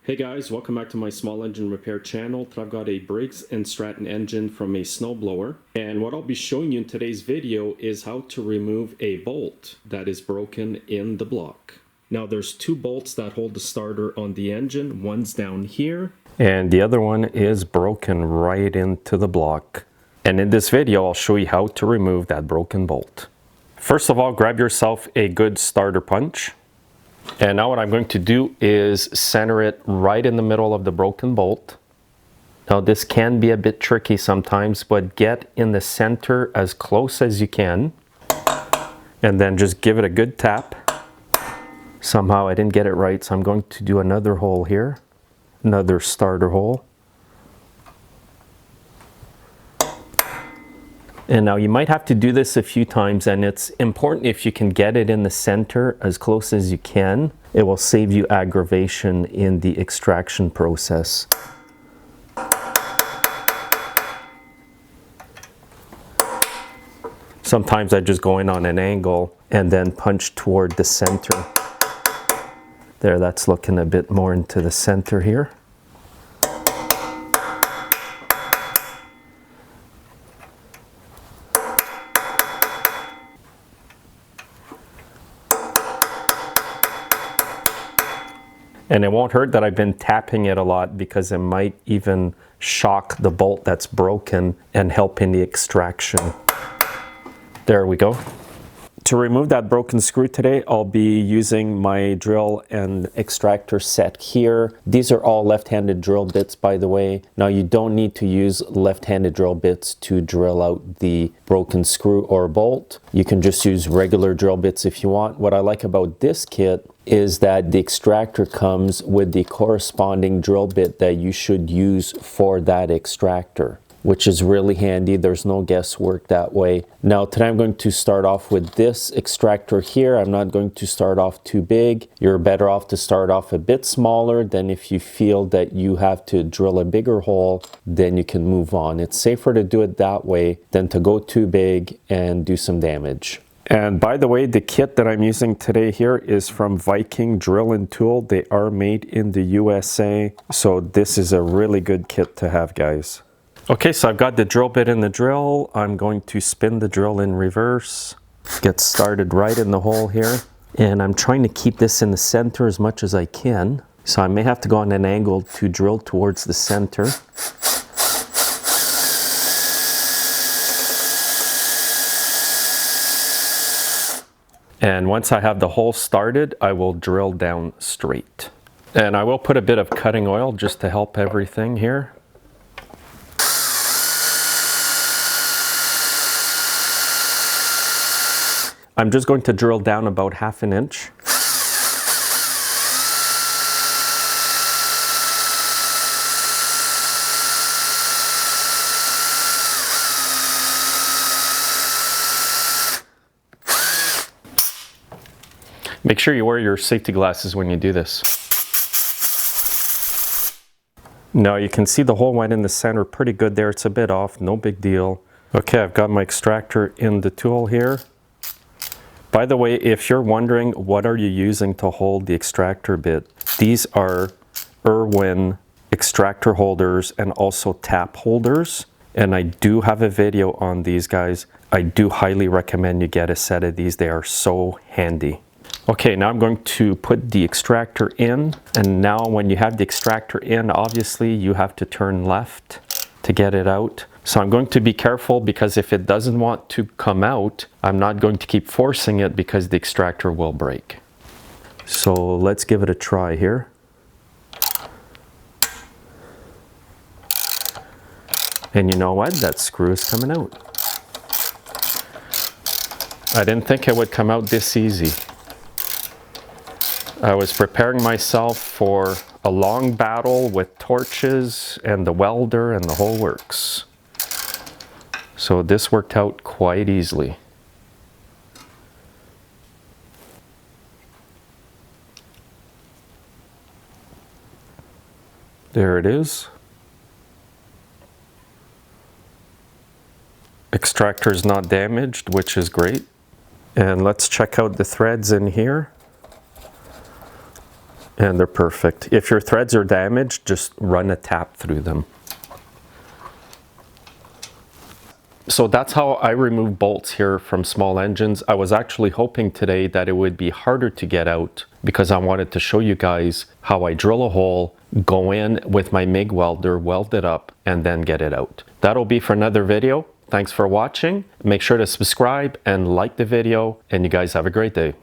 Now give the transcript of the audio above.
Hey guys, welcome back to my small engine repair channel. Today I've got a Briggs & Stratton engine from a snowblower, and what I'll be showing you in today's video is how to remove a bolt that is broken in the block. Now there's two bolts that hold the starter on the engine. One's down here and the other one is broken right into the block. And in this video I'll show you how to remove that broken bolt. First of all, grab yourself a good starter punch. And now what I'm going to do is center it right in the middle of the broken bolt. Now this can be a bit tricky sometimes, but get in the center as close as you can. And then just give it a good tap. Somehow I didn't get it right, so I'm going to do another hole here. Another starter hole. And now you might have to do this a few times, and it's important if you can get it in the center as close as you can. It will save you aggravation in the extraction process. Sometimes I just go in on an angle and then punch toward the center. There, that's looking a bit more into the center here. And it won't hurt that I've been tapping it a lot, because it might even shock the bolt that's broken and help in the extraction. There we go. To remove that broken screw today, I'll be using my drill and extractor set here. These are all left-handed drill bits, by the way. Now you don't need to use left-handed drill bits to drill out the broken screw or bolt. You can just use regular drill bits if you want. What I like about this kit is that the extractor comes with the corresponding drill bit that you should use for that extractor, which is really handy. There's no guesswork that way. Now today I'm going to start off with this extractor here. I'm not going to start off too big. You're better off to start off a bit smaller. Then if you feel that you have to drill a bigger hole, then you can move on. It's safer to do it that way than to go too big and do some damage. And by the way, the kit that I'm using today here is from Viking Drill and Tool. They are made in the USA. So this is a really good kit to have, guys. Okay, so I've got the drill bit in the drill. I'm going to spin the drill in reverse. Get started right in the hole here. And I'm trying to keep this in the center as much as I can. So I may have to go on an angle to drill towards the center. And once I have the hole started, I will drill down straight. And I will put a bit of cutting oil just to help everything here. I'm just going to drill down about 1/2 inch. Make sure you wear your safety glasses when you do this. Now you can see the hole went in the center pretty good there. It's a bit off, no big deal. Okay, I've got my extractor in the tool here. By the way, if you're wondering what are you using to hold the extractor bit, these are Irwin extractor holders and also tap holders. And I do have a video on these guys. I do highly recommend you get a set of these. They are so handy. Okay, now I'm going to put the extractor in. And now when you have the extractor in, obviously you have to turn left to get it out. So I'm going to be careful, because if it doesn't want to come out, I'm not going to keep forcing it because the extractor will break. So let's give it a try here. And you know what? That screw is coming out. I didn't think it would come out this easy. I was preparing myself for a long battle with torches and the welder and the whole works. So this worked out quite easily. There it is. Extractor is not damaged, which is great. And let's check out the threads in here. And they're perfect. If your threads are damaged, just run a tap through them. So that's how I remove bolts here from small engines. I was actually hoping today that it would be harder to get out because I wanted to show you guys how I drill a hole, go in with my MIG welder, weld it up, and then get it out. That'll be for another video. Thanks for watching. Make sure to subscribe and like the video, and you guys have a great day.